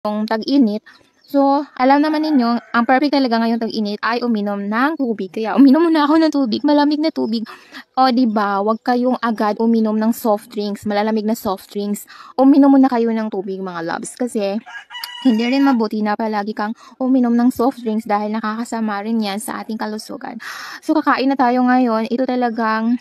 ngayong tag-init. So, alam naman ninyo, ang perfect talaga ngayong tag-init ay uminom ng tubig. Kaya uminom muna ako ng tubig, malamig na tubig. O, diba, wag kayong agad uminom ng soft drinks, malalamig na soft drinks. Uminom muna kayo ng tubig, mga loves, kasi hindi rin mabuti na palagi kang uminom ng soft drinks dahil nakakasama rin yan sa ating kalusugan. So, kakain na tayo ngayon. Ito talagang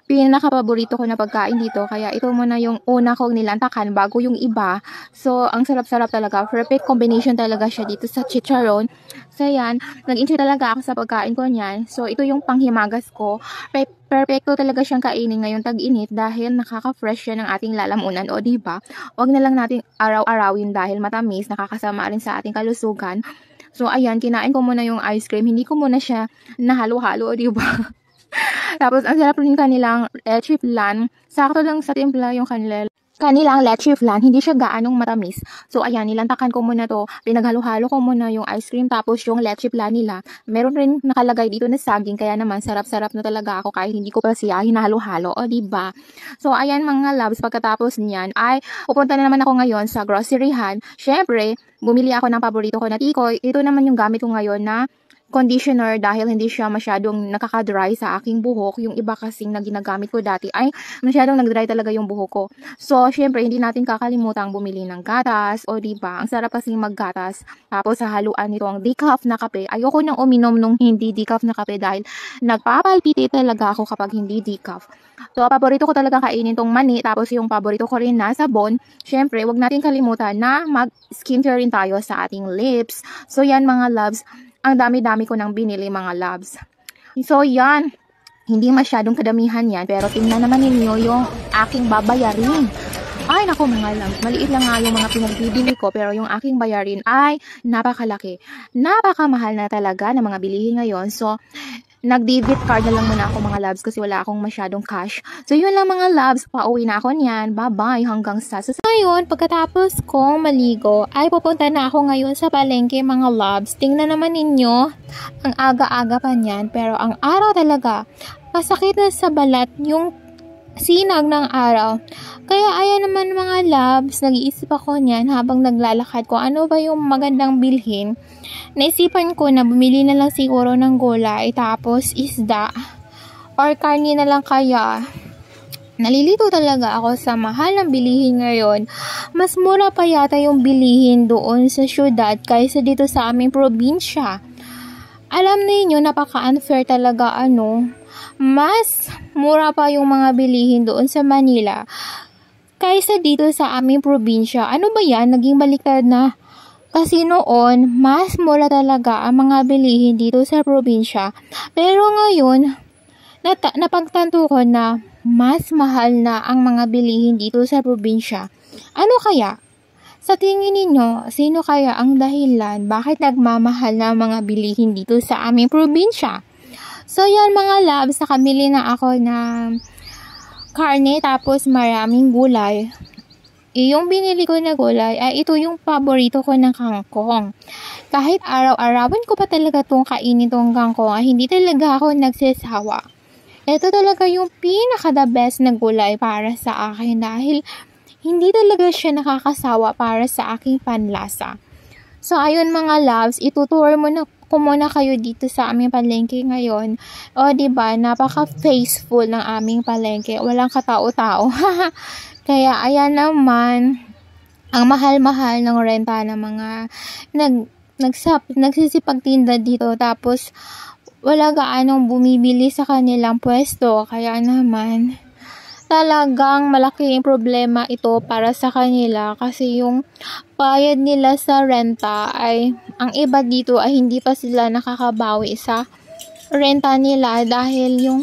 pinaka-paborito ko na pagkain dito. Kaya ito muna yung una kong nilantakan bago yung iba. So, ang sarap-sarap talaga. Perfect combination talaga siya dito sa chicharon. So, yan. Nag-enjoy talaga ako sa pagkain ko niyan. So, ito yung panghimagas ko. Perfecto talaga siyang kainin ngayong tag-init dahil nakaka-fresh siya ng ating lalamunan. O, diba? Huwag na lang natin araw-arawin dahil matamis. Nakakasama rin sa ating kalusugan. So, ayan. Kinain ko muna yung ice cream. Hindi ko muna siya nahalo-halo. O, diba? Tapos, ang sarap rin kanilang leche flan. Sakto lang sa timpla yung kanilang leche flan. Hindi siya gaanong matamis. So, ayan, nilantakan ko muna to. Pinaghalo-halo ko muna yung ice cream. Tapos, yung leche flan nila. Meron rin nakalagay dito na saging. Kaya naman, sarap-sarap na talaga ako kahit hindi ko pa siya hinalo-halo. O, diba? So, ayan mga loves. Pagkatapos niyan, ay pupunta na naman ako ngayon sa groceryhan. Syempre, bumili ako ng paborito ko na tikoy. Ito naman yung gamit ko ngayon na conditioner dahil hindi siya masyadong nakaka-dry sa aking buhok. Yung iba kasing na ginagamit ko dati ay masyadong nag-dry talaga yung buhok ko. So, syempre, hindi natin kakalimutang bumili ng gatas. O, diba? Ang sarap kasing maggatas. Tapos, sa haluan nito ang decaf na kape. Ayoko nang uminom nung hindi decaf na kape dahil nagpapalpiti talaga ako kapag hindi decaf. So, paborito ko talaga kainin tong mani. Tapos, yung paborito ko rin na sabon. Syempre, wag natin kalimutan na mag-skincare rin tayo sa ating lips. So, yan mga loves. Ang dami-dami ko nang binili mga loves. So, yan. Hindi masyadong kadamihan yan. Pero tingnan naman ninyo yung aking babayarin. Ay, naku mga loves. Maliit lang nga yung mga pinagbibili ko. Pero yung aking bayarin ay napakalaki. Napakamahal na talaga ng mga bilihin ngayon. So, nag-debit card na lang muna ako mga loves kasi wala akong masyadong cash. So, yun lang mga loves. Pauwi na ako niyan. Bye-bye hanggang sa susunod. Ngayon, pagkatapos kong maligo, ay pupunta na ako ngayon sa palengke mga loves. Tingnan naman ninyo, ang aga-aga pa niyan. Pero ang araw talaga, masakit na sa balat yung sinag ng araw. Kaya ayan naman mga loves, nag-iisip ako niyan habang naglalakad ko ano ba yung magandang bilhin. Naisipan ko na bumili na lang siguro ng gulay tapos isda or karne na lang kaya. Nalilito talaga ako sa mahal ng bilihin ngayon. Mas mura pa yata yung bilihin doon sa syudad kaysa dito sa aming probinsya. Alam niyo napaka-unfair talaga mas mura pa yung mga bilihin doon sa Manila kaysa dito sa aming probinsya. Ano ba yan? Naging baliktad na. Kasi noon, mas mura talaga ang mga bilihin dito sa probinsya. Pero ngayon, napagtanto ko na mas mahal na ang mga bilihin dito sa probinsya. Ano kaya? Sa tingin ninyo, sino kaya ang dahilan bakit nagmamahal na ang mga bilihin dito sa aming probinsya? So yan mga loves, nakamili na ako ng karne tapos maraming gulay. Yung binili ko na gulay ay ito yung paborito ko ng kangkong. Kahit araw-arawan ko pa talaga itong kainin itong kangkong ay hindi talaga ako nagsasawa. Ito talaga yung pinaka-the best na gulay para sa akin dahil hindi talaga siya nakakasawa para sa aking panlasa. So, ayun mga loves, itutour ko muna kayo dito sa aming palengke ngayon. O, diba, napaka-faceful ng aming palengke. Walang katao-tao. Kaya, ayan naman, ang mahal-mahal ng renta ng mga nagsisipagtinda dito. Tapos, wala gaanong bumibili sa kanilang pwesto. Kaya naman, talagang malaking problema ito para sa kanila kasi yung bayad nila sa renta ay ang iba dito ay hindi pa sila nakakabawi sa renta nila dahil yung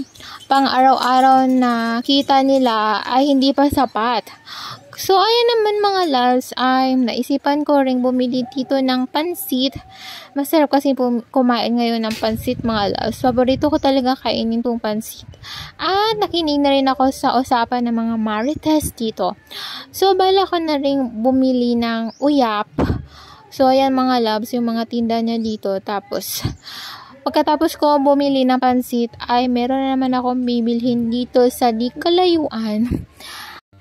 pang araw-araw na kita nila ay hindi pa sapat. So, ayan naman mga loves, ay naisipan ko ring bumili dito ng pansit. Masarap kasi kumain ngayon ng pansit mga loves. Paborito ko talaga kainin tong pansit. At nakinig na rin ako sa usapan ng mga marites dito. So, bala ko na rin bumili ng uyap. So, ayan mga loves, yung mga tinda niya dito. Tapos, pagkatapos ko bumili ng pansit, ay meron na naman akong bibilhin dito sa di kalayuan.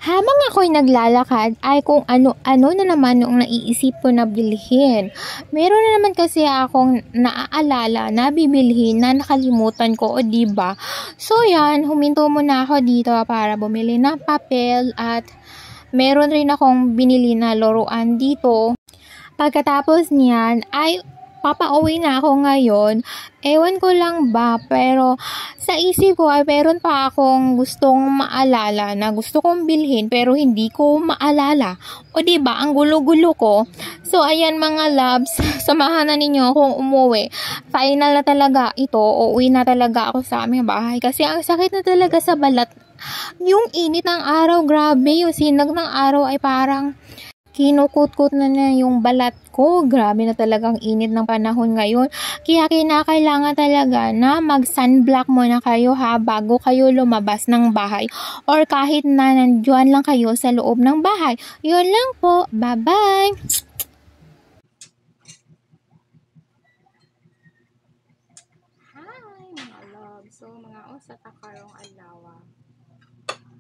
Habang ako'y naglalakad ay kung ano-ano na naman yung naiisip ko na bilhin. Meron na naman kasi akong naaalala na bibilhin na nakalimutan ko, o diba? So yan, huminto muna ako dito para bumili ng papel at meron rin akong binili na laruan dito. Pagkatapos niyan ay papauwi na ako ngayon. Ewan ko lang ba, pero sa isip ko ay meron pa akong gustong maalala na gusto kong bilhin pero hindi ko maalala. O diba, ang gulo-gulo ko. So ayan mga loves, samahan na ninyo akong umuwi. Final na talaga ito, uuwi na talaga ako sa aming bahay kasi ang sakit na talaga sa balat. Yung init ng araw, grabe, yung sinag ng araw ay parang kinukut-kut na yung balat ko. Grabe na talagang init ng panahon ngayon. Kaya kinakailangan talaga na mag-sunblock muna kayo bago kayo lumabas ng bahay. Or kahit na nandiyan lang kayo sa loob ng bahay. Yun lang po. Bye-bye! Hi mga love. So mga sa takarong alawa.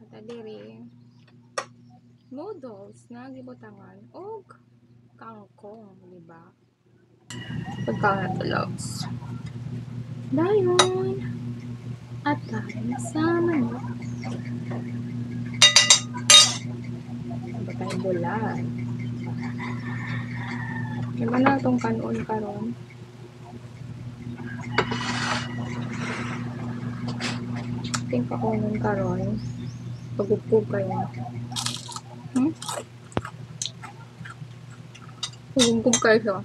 At adiri noodles na gibutangan og kangkong, di ba? Pagkaon na loves. Dayon. At kain sa manok. Ano tayong bulan? Diba na itong kanon karon? Think ako nun karon. Pagupog kayo. Pagupog kayo siya.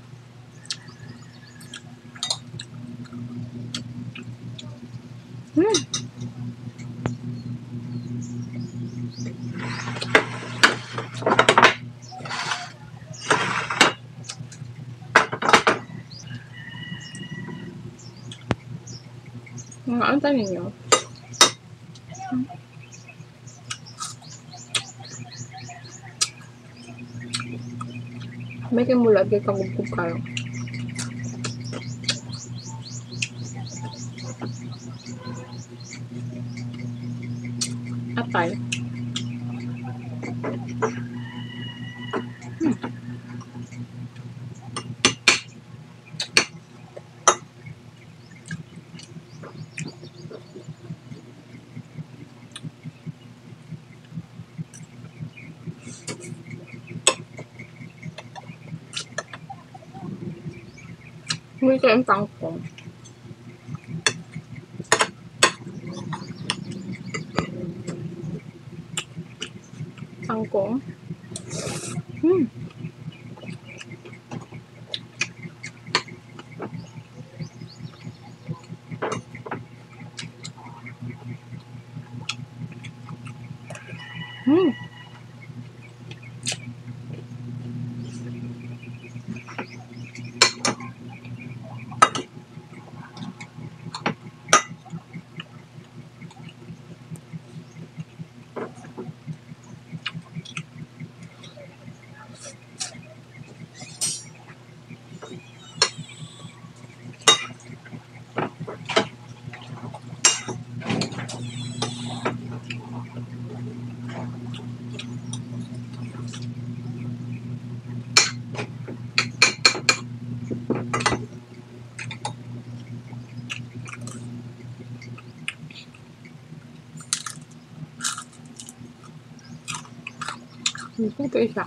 Mga ano tayo ninyo? May kimulag kay kagubog kayo. Atay. May kayong kangkong. Kangkong. Ito isa.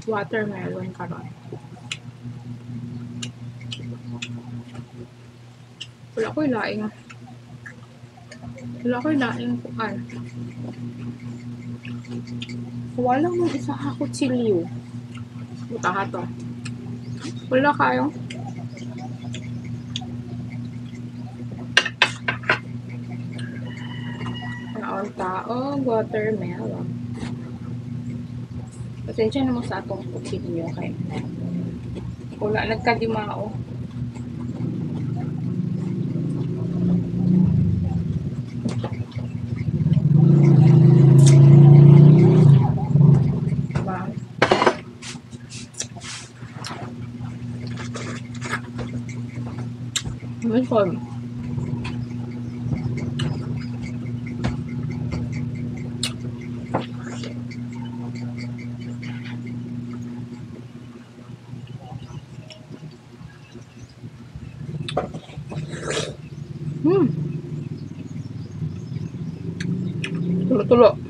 Watermelon karon. Wala ko ilaing. Wala ko ilaing kuan. Wala mo isa hakot siliw. Buta ka to. Wala kayo. Naon tao, watermelon. Pasensya na mo sa atong opinion kay wala nagkadimao. Diba? Masarap. Tulo-tulo.